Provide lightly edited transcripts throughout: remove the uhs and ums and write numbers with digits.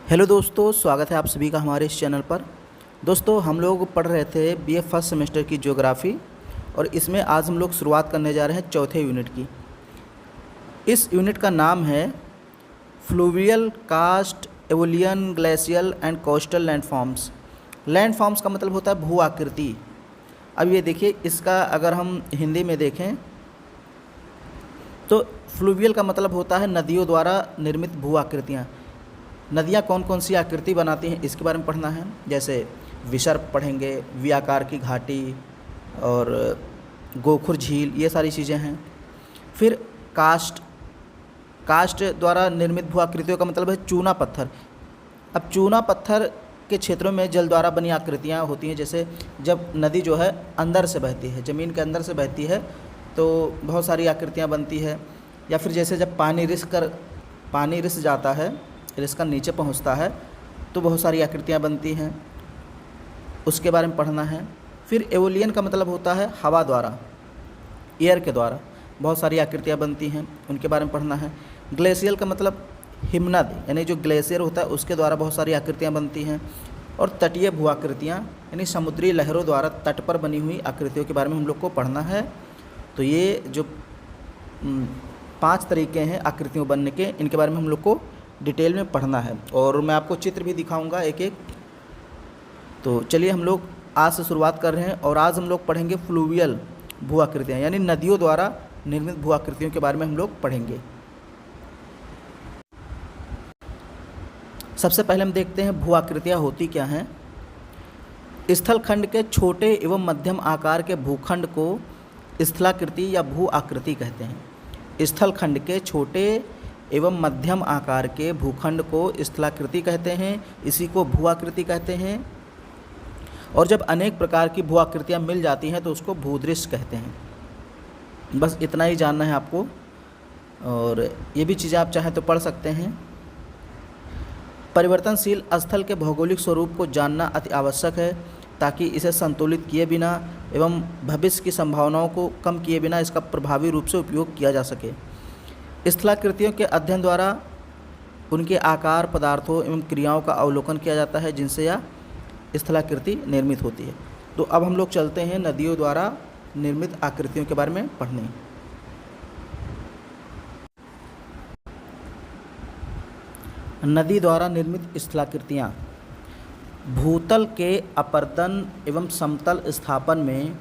Hello दोस्तों, स्वागत है आप सभी का हमारे इस चैनल पर। दोस्तों, हम लोग पढ़ रहे थे बीए फर्स्ट सेमेस्टर की ज्योग्राफी और इसमें आज हम लोग शुरुआत करने जा रहे हैं चौथे यूनिट की। इस यूनिट का नाम है fluvial karst aeolian glacial and coastal landforms. Landforms का मतलब होता है भू आकृति। अब ये देखिए, इसका अगर हम हिंदी में देखें तो फ्लूवियल का मतलब होता है नदियों द्वारा निर्मित भू आकृतियाँ। नदियाँ कौन कौन सी आकृति बनाती हैं इसके बारे में पढ़ना है। जैसे विसर्प पढ़ेंगे, वी आकार की घाटी और गोखुर झील, ये सारी चीज़ें हैं। फिर कास्ट द्वारा निर्मित भू आकृतियों का मतलब है चूना पत्थर। अब चूना पत्थर के क्षेत्रों में जल द्वारा बनी आकृतियाँ होती हैं। जैसे जब नदी जो है अंदर से बहती है, ज़मीन के अंदर से बहती है तो बहुत सारी आकृतियाँ बनती है। या फिर जैसे जब पानी रिस जाता है, रिस का नीचे पहुंचता है तो बहुत सारी आकृतियाँ बनती हैं, उसके बारे में पढ़ना है। फिर एवोलियन का मतलब होता है हवा द्वारा, एयर के द्वारा बहुत सारी आकृतियाँ बनती हैं, उनके बारे में पढ़ना है। ग्लेशियल का मतलब हिमनद, यानी जो ग्लेशियर होता है उसके द्वारा बहुत सारी आकृतियाँ बनती हैं। और तटीय भू आकृतियाँ यानी समुद्री लहरों द्वारा तट पर बनी हुई आकृतियों के बारे में हम लोग को पढ़ना है। तो ये जो 5 तरीके हैं आकृतियों बनने के, इनके बारे में हम लोग को डिटेल में पढ़ना है और मैं आपको चित्र भी दिखाऊंगा एक एक। तो चलिए हम लोग आज से शुरुआत कर रहे हैं और आज हम लोग पढ़ेंगे फ्लूवियल भू आकृतियाँ, यानी नदियों द्वारा निर्मित भू आकृतियों के बारे में हम लोग पढ़ेंगे। सबसे पहले हम देखते हैं भू आकृतियाँ होती क्या हैं। स्थलखंड के छोटे एवं मध्यम आकार के भूखंड को स्थलाकृति या भू आकृति कहते हैं। स्थलखंड के छोटे एवं मध्यम आकार के भूखंड को स्थलाकृति कहते हैं, इसी को भू आकृति कहते हैं। और जब अनेक प्रकार की भू आकृतियाँ मिल जाती हैं तो उसको भूदृश्य कहते हैं। बस इतना ही जानना है आपको, और ये भी चीज़ें आप चाहें तो पढ़ सकते हैं। परिवर्तनशील स्थल के भौगोलिक स्वरूप को जानना अति आवश्यक है ताकि इसे संतुलित किए बिना एवं भविष्य की संभावनाओं को कम किए बिना इसका प्रभावी रूप से उपयोग किया जा सके। स्थलाकृतियों के अध्ययन द्वारा उनके आकार, पदार्थों एवं क्रियाओं का अवलोकन किया जाता है जिनसे यह स्थलाकृति निर्मित होती है। तो अब हम लोग चलते हैं नदियों द्वारा निर्मित आकृतियों के बारे में पढ़ने। नदी द्वारा निर्मित स्थलाकृतियाँ। भूतल के अपर्दन एवं समतल स्थापन में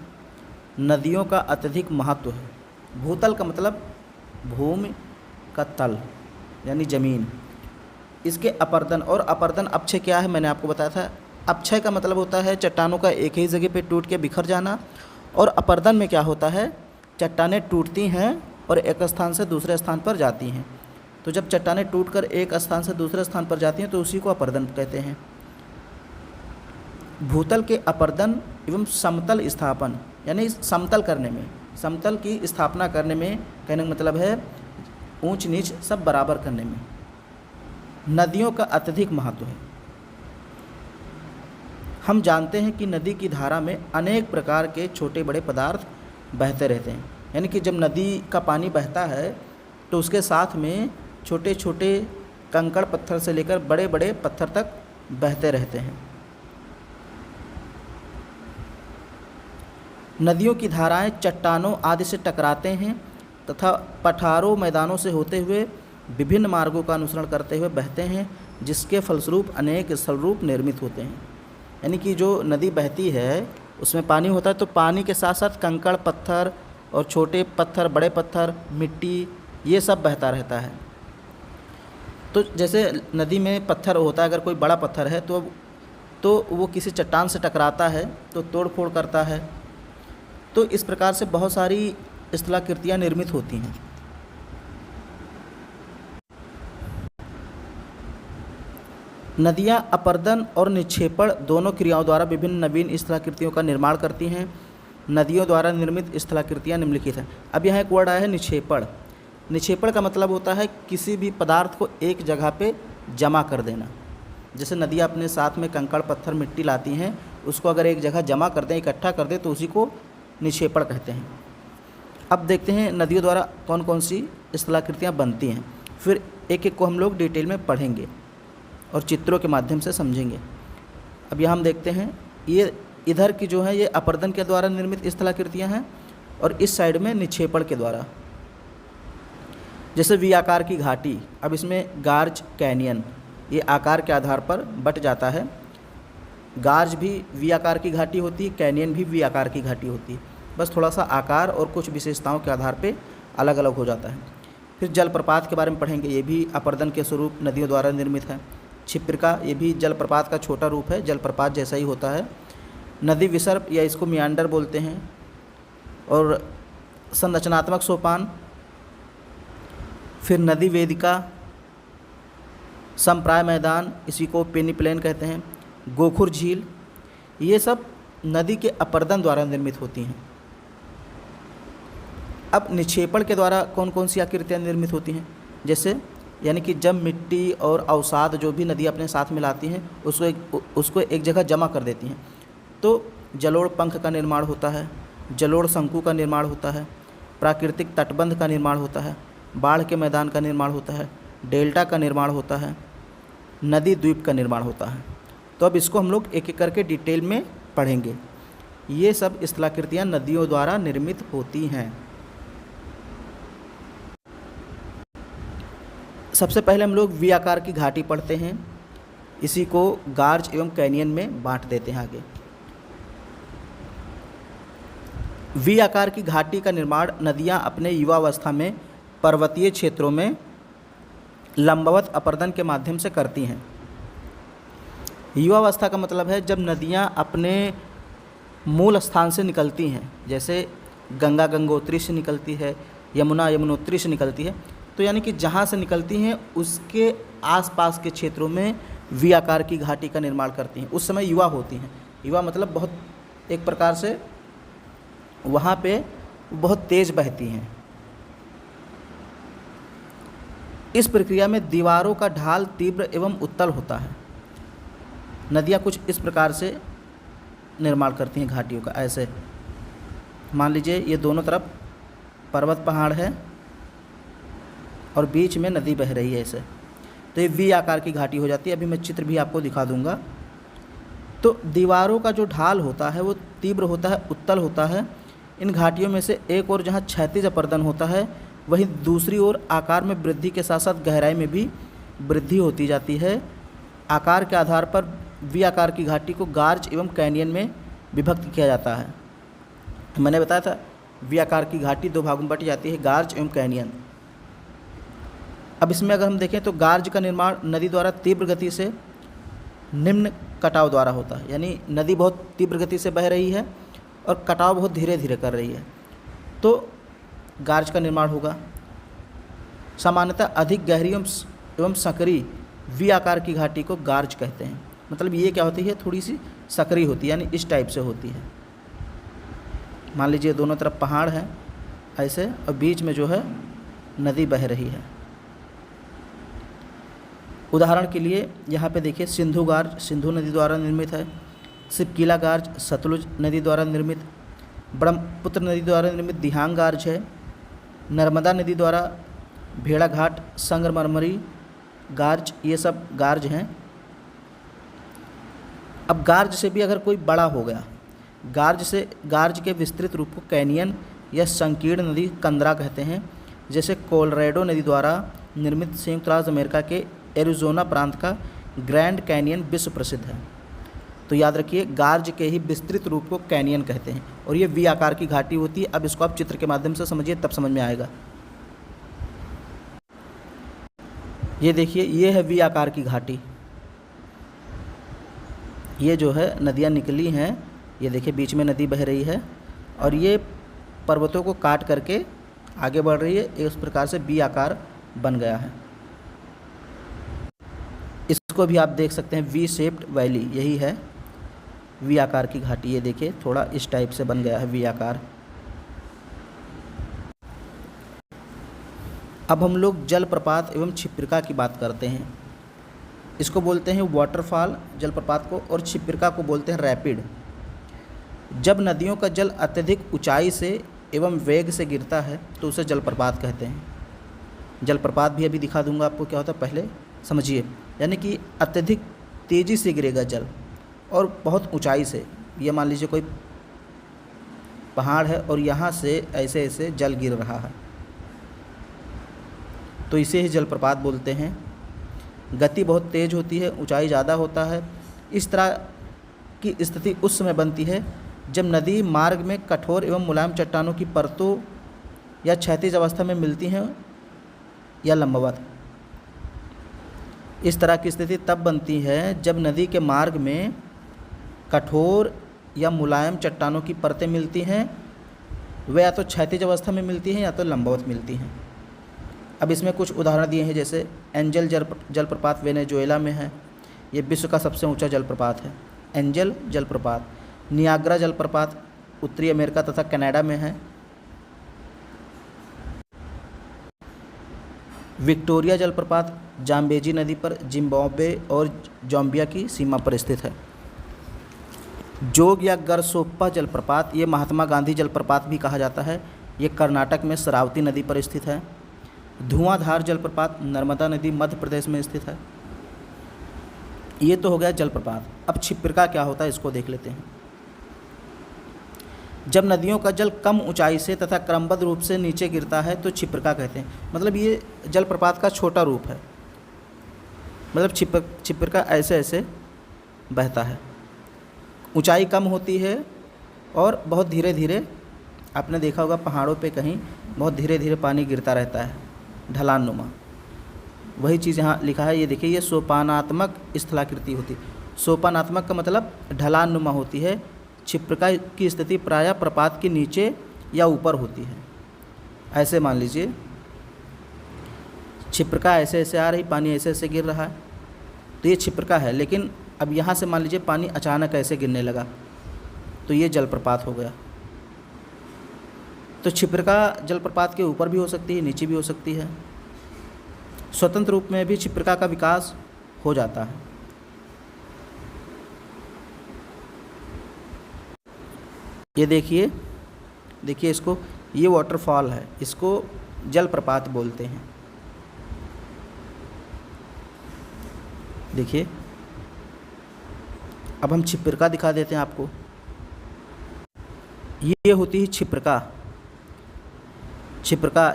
नदियों का अत्यधिक महत्व है। भूतल का मतलब भूमि का तल यानी ज़मीन, इसके अपर्दन और अपर्दन अपक्षय क्या है मैंने आपको बताया था। अपक्षय का मतलब होता है चट्टानों का एक ही जगह पे टूट के बिखर जाना, और अपर्दन में क्या होता है, चट्टानें टूटती हैं और एक स्थान से दूसरे स्थान पर जाती हैं। तो जब चट्टानें टूटकर एक स्थान से दूसरे स्थान पर जाती हैं तो उसी को अपर्दन कहते हैं। भूतल के अपर्दन एवं समतल स्थापन यानी समतल करने में, समतल की स्थापना करने में, कहने का मतलब है ऊंच नीच सब बराबर करने में नदियों का अत्यधिक महत्व है। हम जानते हैं कि नदी की धारा में अनेक प्रकार के छोटे बड़े पदार्थ बहते रहते हैं, यानी कि जब नदी का पानी बहता है तो उसके साथ में छोटे छोटे कंकड़ पत्थर से लेकर बड़े बड़े पत्थर तक बहते रहते हैं। नदियों की धाराएं चट्टानों आदि से टकराते हैं तथा पठारों मैदानों से होते हुए विभिन्न मार्गों का अनुसरण करते हुए बहते हैं, जिसके फलस्वरूप अनेक स्थलरूप निर्मित होते हैं। यानी कि जो नदी बहती है उसमें पानी होता है, तो पानी के साथ साथ कंकड़ पत्थर और छोटे पत्थर, बड़े पत्थर, मिट्टी, ये सब बहता रहता है। तो जैसे नदी में पत्थर होता है, अगर कोई बड़ा पत्थर है तो वो किसी चट्टान से टकराता है तो तोड़ फोड़ करता है। तो इस प्रकार से बहुत सारी स्थलाकृतियाँ निर्मित होती हैं। नदियाँ अपर्दन और निक्षेपण दोनों क्रियाओं द्वारा विभिन्न नवीन स्थलाकृतियों का निर्माण करती हैं। नदियों द्वारा निर्मित स्थलाकृतियाँ निम्नलिखित हैं। अब यहाँ एक वर्ड आया है निक्षेपण। निक्षेपण का मतलब होता है किसी भी पदार्थ को एक जगह पे जमा कर देना। जैसे नदियाँ अपने साथ में कंकड़ पत्थर मिट्टी लाती हैं, उसको अगर एक जगह जमा कर दें, इकट्ठा कर दें, तो उसी को निक्षेपण कहते हैं। अब देखते हैं नदियों द्वारा कौन कौन सी स्थलाकृतियाँ बनती हैं, फिर एक एक को हम लोग डिटेल में पढ़ेंगे और चित्रों के माध्यम से समझेंगे। अब यहाँ हम देखते हैं, ये इधर की जो है ये अपरदन के द्वारा निर्मित स्थलाकृतियाँ हैं और इस साइड में निक्षेपण के द्वारा। जैसे वी आकार की घाटी, अब इसमें गार्ज कैनियन, ये आकार के आधार पर बट जाता है। गार्ज भी वी आकार की घाटी होती है, कैनियन भी वी आकार की घाटी होती है, बस थोड़ा सा आकार और कुछ विशेषताओं के आधार पे अलग अलग हो जाता है। फिर जलप्रपात के बारे में पढ़ेंगे, ये भी अपरदन के स्वरूप नदियों द्वारा निर्मित है। क्षिप्रिका, ये भी जलप्रपात का छोटा रूप है, जलप्रपात जैसा ही होता है। नदी विसर्प या इसको मियांडर बोलते हैं। और संरचनात्मक सोपान, फिर नदी वेदिका, संप्राय मैदान, इसी को पेनीप्लेन कहते हैं, गोखुर झील, ये सब नदी के अपरदन द्वारा निर्मित होती हैं। अब निक्षेपण के द्वारा कौन कौन सी आकृतियाँ निर्मित होती हैं, जैसे यानी कि जब मिट्टी और अवसाद जो भी नदी अपने साथ मिलाती हैं उसको एक जगह जमा कर देती हैं, तो जलोढ़ पंख का निर्माण होता है, जलोढ़ शंकु का निर्माण होता है, प्राकृतिक तटबंध का निर्माण होता है, बाढ़ के मैदान का निर्माण होता है, डेल्टा का निर्माण होता है, नदी द्वीप का निर्माण होता है। तो अब इसको हम लोग एक एक करके डिटेल में पढ़ेंगे। ये सब स्थलाकृतियाँ नदियों द्वारा निर्मित होती हैं। सबसे पहले हम लोग वी आकार की घाटी पढ़ते हैं, इसी को गार्ज एवं कैनियन में बांट देते हैं आगे। वी आकार की घाटी का निर्माण नदियां अपने युवावस्था में पर्वतीय क्षेत्रों में लंबवत अपरदन के माध्यम से करती हैं। युवावस्था का मतलब है जब नदियां अपने मूल स्थान से निकलती हैं, जैसे गंगा गंगोत्री से निकलती है, यमुना यमुनोत्री से निकलती है, तो यानी कि जहाँ से निकलती हैं उसके आसपास के क्षेत्रों में वी आकार की घाटी का निर्माण करती हैं। उस समय युवा होती हैं, युवा मतलब बहुत एक प्रकार से वहाँ पे बहुत तेज़ बहती हैं। इस प्रक्रिया में दीवारों का ढाल तीव्र एवं उत्तल होता है। नदियाँ कुछ इस प्रकार से निर्माण करती हैं घाटियों का। ऐसे मान लीजिए ये दोनों तरफ पर्वत पहाड़ है और बीच में नदी बह रही है ऐसे, तो ये वी आकार की घाटी हो जाती है। अभी मैं चित्र भी आपको दिखा दूंगा। तो दीवारों का जो ढाल होता है वो तीव्र होता है, उत्तल होता है। इन घाटियों में से एक और जहाँ क्षैतिज अपरदन होता है, वहीं दूसरी ओर आकार में वृद्धि के साथ साथ गहराई में भी वृद्धि होती जाती है। आकार के आधार पर वी आकार की घाटी को गार्ज एवं कैनियन में विभक्त किया जाता है। मैंने बताया था वी आकार की घाटी दो भागों में बट जाती है, गार्ज एवं कैनियन। अब इसमें अगर हम देखें तो गार्ज का निर्माण नदी द्वारा तीव्र गति से निम्न कटाव द्वारा होता है, यानी नदी बहुत तीव्र गति से बह रही है और कटाव बहुत धीरे धीरे कर रही है, तो गार्ज का निर्माण होगा। सामान्यतः अधिक गहरी एवं सकरी वी आकार की घाटी को गार्ज कहते हैं। मतलब ये क्या होती है, थोड़ी सी सकरी होती है, यानी इस टाइप से होती है। मान लीजिए दोनों तरफ पहाड़ है ऐसे और बीच में जो है नदी बह रही है। उदाहरण के लिए यहाँ पे देखिए सिंधु गार्ज सिंधु नदी द्वारा निर्मित है, सिपकीला गार्ज सतलुज नदी द्वारा निर्मित, ब्रह्मपुत्र नदी द्वारा निर्मित दिहांग गार्ज है, नर्मदा नदी द्वारा भेड़ा घाट संगमरमरी गार्ज, ये सब गार्ज हैं। अब गार्ज से भी अगर कोई बड़ा हो गया, गार्ज के विस्तृत रूप को कैनियन या संकीर्ण नदी कंदरा कहते हैं। जैसे कोलोराडो नदी द्वारा निर्मित संयुक्त राज्य अमेरिका के एरिज़ोना प्रांत का ग्रैंड कैनियन विश्व प्रसिद्ध है। तो याद रखिए गार्ज के ही विस्तृत रूप को कैनियन कहते हैं और ये वी आकार की घाटी होती है। अब इसको आप चित्र के माध्यम से समझिए, तब समझ में आएगा। ये देखिए ये है वी आकार की घाटी, ये जो है नदियाँ निकली हैं, ये देखिए बीच में नदी बह रही है और ये पर्वतों को काट करके आगे बढ़ रही है। इस प्रकार से वी आकार बन गया है। इसको भी आप देख सकते हैं वी शेप्ड वैली, यही है वी आकार की घाटी। ये देखिए थोड़ा इस टाइप से बन गया है वी आकार। अब हम लोग जलप्रपात एवं क्षिप्रिका की बात करते हैं। इसको बोलते हैं वाटरफॉल जलप्रपात को, और क्षिप्रिका को बोलते हैं रैपिड। जब नदियों का जल अत्यधिक ऊंचाई से एवं वेग से गिरता है तो उसे जलप्रपात कहते हैं। जलप्रपात भी अभी दिखा दूंगा आपको क्या होता है, पहले समझिए, यानी कि अत्यधिक तेज़ी से गिरेगा जल और बहुत ऊंचाई से। ये मान लीजिए कोई पहाड़ है और यहाँ से ऐसे ऐसे जल गिर रहा है, तो इसे ही जलप्रपात बोलते हैं। गति बहुत तेज़ होती है, ऊंचाई ज़्यादा होता है। इस तरह की स्थिति उस समय बनती है जब नदी मार्ग में कठोर एवं मुलायम चट्टानों की परतों या क्षैतिज अवस्था में मिलती हैं या लंबवत। इस तरह की स्थिति तब बनती है जब नदी के मार्ग में कठोर या मुलायम चट्टानों की परतें मिलती हैं, वे या तो क्षैतिज अवस्था में मिलती हैं या तो लंबवत मिलती हैं। अब इसमें कुछ उदाहरण दिए हैं, जैसे एंजल जलप्रपात वेनेजुएला में है, ये विश्व का सबसे ऊंचा जलप्रपात है। एंजल जलप्रपात। नियाग्रा जलप्रपात उत्तरी अमेरिका तथा कनाडा में है। विक्टोरिया जलप्रपात जाम्बेजी नदी पर जिम्बाब्वे और जाम्बिया की सीमा पर स्थित है। जोग या गरसोप्पा जलप्रपात, ये महात्मा गांधी जलप्रपात भी कहा जाता है, ये कर्नाटक में शरावती नदी पर स्थित है। धुआंधार जलप्रपात नर्मदा नदी मध्य प्रदेश में स्थित है। ये तो हो गया जलप्रपात। अब छिप्रिका क्या होता है इसको देख लेते हैं। जब नदियों का जल कम ऊंचाई से तथा क्रमबद्ध रूप से नीचे गिरता है तो छिप्रिका कहते हैं। मतलब ये जलप्रपात का छोटा रूप है, मतलब छिप्रिका ऐसे ऐसे बहता है। ऊंचाई कम होती है और बहुत धीरे धीरे, आपने देखा होगा पहाड़ों पे कहीं बहुत धीरे धीरे पानी गिरता रहता है, ढलान नुमा। वही चीज़ यहाँ लिखा है, ये देखिए, ये सोपानात्मक स्थलाकृति होती है। सोपानात्मक का मतलब ढलान नुमा होती है। छिप्रिका की स्थिति प्रायः प्रपात के नीचे या ऊपर होती है। ऐसे मान लीजिए छिप्रिका ऐसे ऐसे आ रही, पानी ऐसे ऐसे गिर रहा है, तो ये छिप्रिका है। लेकिन अब यहाँ से मान लीजिए पानी अचानक ऐसे गिरने लगा, तो ये जलप्रपात हो गया। तो छिप्रिका जलप्रपात के ऊपर भी हो सकती है, नीचे भी हो सकती है। स्वतंत्र रूप में भी छिप्रिका का विकास हो जाता है। ये देखिए इसको, ये वाटरफॉल है, इसको जलप्रपात बोलते हैं। देखिए, अब हम छिप्रिका दिखा देते हैं आपको। ये होती है छिप्रिका।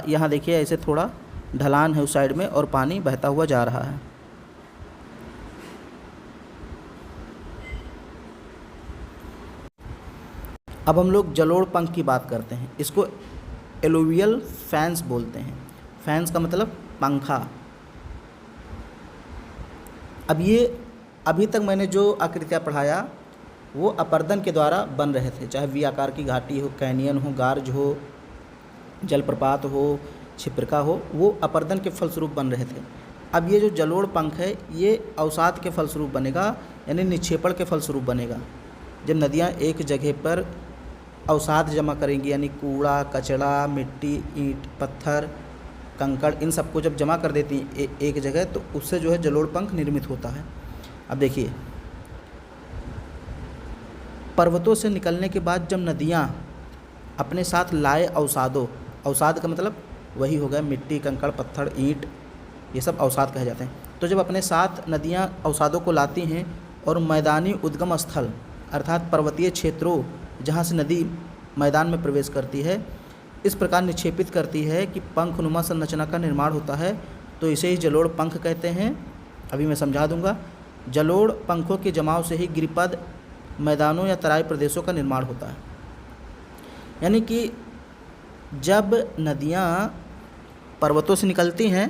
यहाँ देखिए ऐसे थोड़ा ढलान है उस साइड में और पानी बहता हुआ जा रहा है। अब हम लोग जलोढ़ पंख की बात करते हैं। इसको एलुवियल फैंस बोलते हैं। फैंस का मतलब पंखा। अब ये अभी तक मैंने जो आकृतियाँ पढ़ाया वो अपर्दन के द्वारा बन रहे थे, चाहे वी आकार की घाटी हो, कैनियन हो, गार्ज हो, जलप्रपात हो, छिप्रिका हो, वो अपर्दन के फलस्वरूप बन रहे थे। अब ये जो जलोढ़ पंख है ये अवसाद के फलस्वरूप बनेगा, यानी निक्षेपण के फलस्वरूप बनेगा। जब नदियाँ एक जगह पर अवसाद जमा करेंगी, यानी कूड़ा कचड़ा, मिट्टी, ईंट, पत्थर, कंकड़, इन सबको जब जमा कर देती एक जगह, तो उससे जो है जलोढ़ पंख निर्मित होता है। अब देखिए, पर्वतों से निकलने के बाद जब नदियाँ अपने साथ लाए अवसादों, अवसाद का मतलब वही हो गया मिट्टी, कंकड़, पत्थर, ईंट, ये सब अवसाद कहे जाते हैं। तो जब अपने साथ नदियाँ अवसादों को लाती हैं और मैदानी उद्गम स्थल अर्थात पर्वतीय क्षेत्रों जहाँ से नदी मैदान में प्रवेश करती है, इस प्रकार निक्षेपित करती है कि पंखनुमा संरचना का निर्माण होता है, तो इसे ही जलोढ़ पंख कहते हैं। अभी मैं समझा दूंगा। जलोढ़ पंखों के जमाव से ही गिरिपद मैदानों या तराई प्रदेशों का निर्माण होता है। यानी कि जब नदियाँ पर्वतों से निकलती हैं,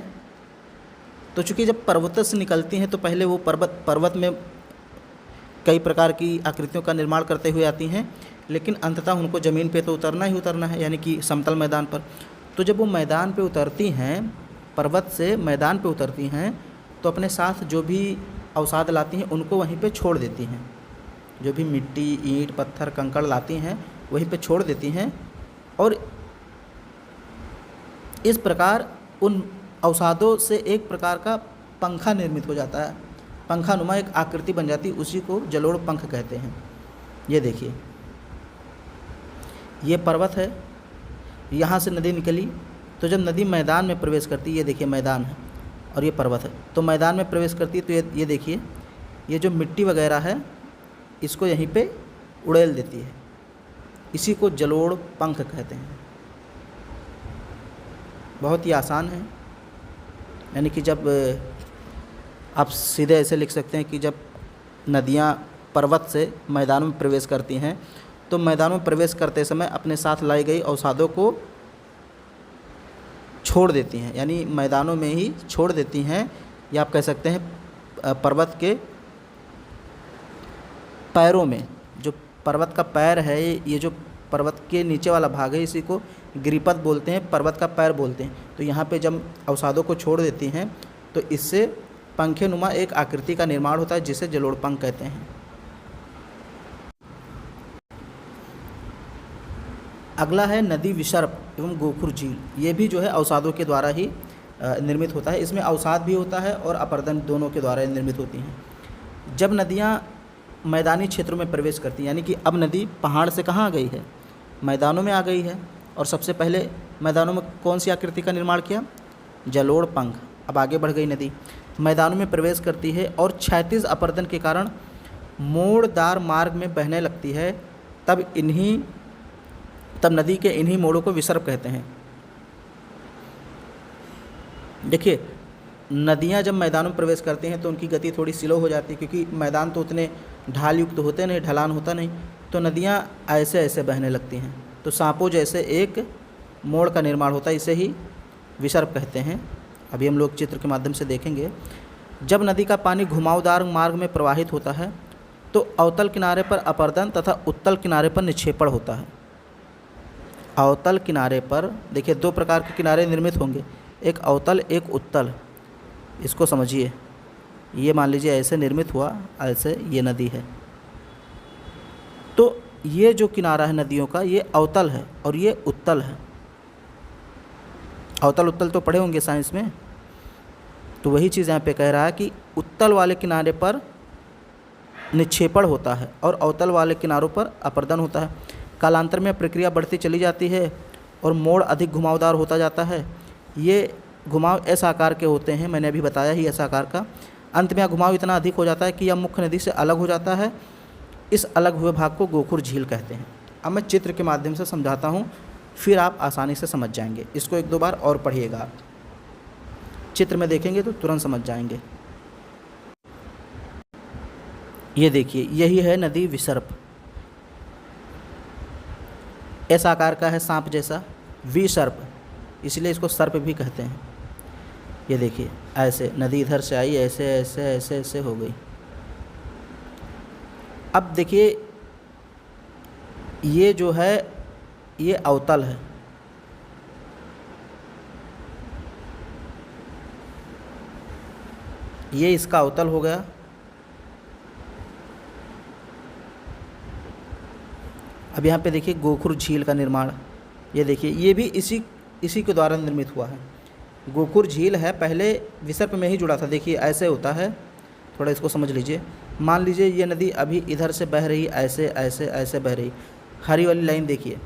तो चूँकि जब पर्वतों से निकलती हैं तो पहले वो पर्वत में कई प्रकार की आकृतियों का निर्माण करते हुए आती हैं, लेकिन अंततः उनको ज़मीन पे तो उतरना ही उतरना है, यानी कि समतल मैदान पर। तो जब वो मैदान पे उतरती हैं, पर्वत से मैदान पे उतरती हैं, तो अपने साथ जो भी अवसाद लाती हैं उनको वहीं पे छोड़ देती हैं। जो भी मिट्टी, ईंट, पत्थर, कंकड़ लाती हैं वहीं पे छोड़ देती हैं, और इस प्रकार उन अवसादों से एक प्रकार का पंखा निर्मित हो जाता है। पंखानुमा एक आकृति बन जाती है, उसी को जलोढ़ पंख कहते हैं। ये देखिए, ये पर्वत है, यहाँ से नदी निकली, तो जब नदी मैदान में प्रवेश करती है, ये देखिए मैदान है, और ये पर्वत है। तो मैदान में प्रवेश करती है तो ये देखिए, ये जो मिट्टी वगैरह है इसको यहीं पे उड़ेल देती है। इसी को जलोढ़ पंख कहते हैं। बहुत ही आसान है, यानी कि जब आप सीधे ऐसे लिख सकते हैं कि जब नदियाँ पर्वत से मैदानों में प्रवेश करती हैं तो मैदानों में प्रवेश करते समय अपने साथ लाई गई अवसादों को छोड़ देती हैं, यानी मैदानों में ही छोड़ देती हैं, या आप कह सकते हैं पर्वत के पैरों में। जो पर्वत का पैर है, ये जो पर्वत के नीचे वाला भाग है, इसी को गिरिपथ बोलते हैं, पर्वत का पैर बोलते हैं। तो यहाँ पे जब अवसादों को छोड़ देती हैं तो इससे पंखे नुमा एक आकृति का निर्माण होता है जिसे जलोढ़ पंख कहते हैं। अगला है नदी विसर्प एवं गोखुर झील। ये भी जो है अवसादों के द्वारा ही निर्मित होता है। इसमें अवसाद भी होता है और अपरदन दोनों के द्वारा निर्मित होती हैं। जब नदियाँ मैदानी क्षेत्रों में प्रवेश करती हैं, यानी कि अब नदी पहाड़ से कहाँ आ गई है, मैदानों में आ गई है। और सबसे पहले मैदानों में कौन सी आकृति का निर्माण किया, जलोढ़ पंख। अब आगे बढ़ गई नदी, मैदानों में प्रवेश करती है और क्षैतिज अपरदन के कारण मोड़दार मार्ग में बहने लगती है। तब नदी के इन्हीं मोड़ों को विसर्प कहते हैं। देखिए, नदियाँ जब मैदानों में प्रवेश करती हैं तो उनकी गति थोड़ी स्लो हो जाती है, क्योंकि मैदान तो उतने ढाल युक्त होते नहीं, ढलान होता नहीं, तो नदियाँ ऐसे ऐसे बहने लगती हैं। तो सांपों जैसे एक मोड़ का निर्माण होता है, इसे ही विसर्प कहते हैं। अभी हम लोग चित्र के माध्यम से देखेंगे। जब नदी का पानी घुमावदार मार्ग में प्रवाहित होता है तो अवतल किनारे पर अपरदन तथा उत्तल किनारे पर निक्षेपण होता है। अवतल किनारे पर देखिए दो प्रकार के किनारे निर्मित होंगे, एक अवतल एक उत्तल। इसको समझिए, ये मान लीजिए ऐसे निर्मित हुआ, ऐसे ये नदी है, तो ये जो किनारा है नदियों का ये अवतल है और ये उत्तल है। अवतल उत्तल तो पढ़े होंगे साइंस में, तो वही चीज़ यहाँ पे कह रहा है कि उत्तल वाले किनारे पर निक्षेपण होता है और अवतल वाले किनारों पर अपरदन होता है। कालांतर में प्रक्रिया बढ़ती चली जाती है और मोड़ अधिक घुमावदार होता जाता है। ये घुमाव एस आकार के होते हैं, मैंने अभी बताया ही एस आकार का। अंत में यह घुमाव इतना अधिक हो जाता है कि यह मुख्य नदी से अलग हो जाता है। इस अलग हुए भाग को गोखुर झील कहते हैं। अब मैं चित्र के माध्यम से समझाता हूँ, फिर आप आसानी से समझ जाएंगे। इसको एक दो बार और पढ़िएगा आप, चित्र में देखेंगे तो तुरंत समझ जाएंगे। ये देखिए, यही है नदी विसर्प। एस आकार का है सांप जैसा, विसर्प, इसलिए इसको सर्प भी कहते हैं। ये देखिए ऐसे नदी इधर से आई, ऐसे ऐसे ऐसे ऐसे हो गई। अब देखिए ये जो है ये अवतल है, ये इसका अवतल हो गया। अब यहाँ पे देखिए गोखुर झील का निर्माण, ये देखिए ये भी इसी के द्वारा निर्मित हुआ है। गोखुर झील है, पहले विसर्प में ही जुड़ा था। देखिए ऐसे होता है, थोड़ा इसको समझ लीजिए। मान लीजिए ये नदी अभी इधर से बह रही, ऐसे ऐसे ऐसे बह रही, हरी वाली लाइन देखिए।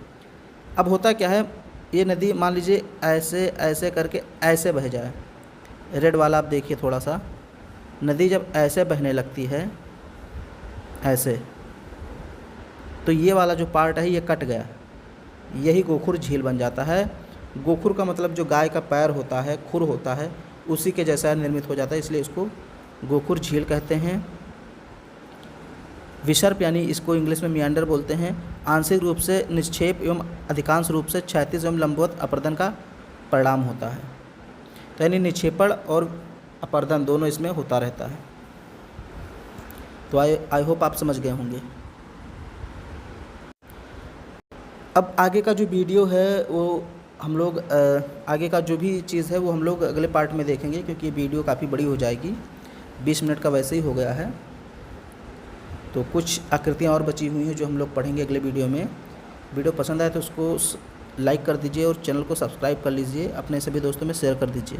अब होता क्या है, ये नदी मान लीजिए ऐसे ऐसे करके ऐसे बह जाए, रेड वाला आप देखिए थोड़ा सा, नदी जब ऐसे बहने लगती है ऐसे, तो ये वाला जो पार्ट है ये कट गया, यही गोखुर झील बन जाता है। गोखुर का मतलब जो गाय का पैर होता है, खुर होता है, उसी के जैसा निर्मित हो जाता है, इसलिए इसको गोखुर झील कहते हैं। विसर्प यानी इसको इंग्लिश में मियांडर बोलते हैं, आंशिक रूप से निक्षेप एवं अधिकांश रूप से क्षैतिज एवं लंबवत अपरदन का परिणाम होता है। तो यानी निक्षेपण और अपरदन दोनों इसमें होता रहता है। तो आई होप आप समझ गए होंगे। अब आगे का जो वीडियो है वो हम लोग आगे का जो भी चीज़ है वो हम लोग अगले पार्ट में देखेंगे, क्योंकि ये वीडियो काफ़ी बड़ी हो जाएगी, 20 मिनट का वैसे ही हो गया है। तो कुछ आकृतियाँ और बची हुई हैं जो हम लोग पढ़ेंगे अगले वीडियो में। वीडियो पसंद आए तो उसको लाइक कर दीजिए और चैनल को सब्सक्राइब कर लीजिए, अपने सभी दोस्तों में शेयर कर दीजिए।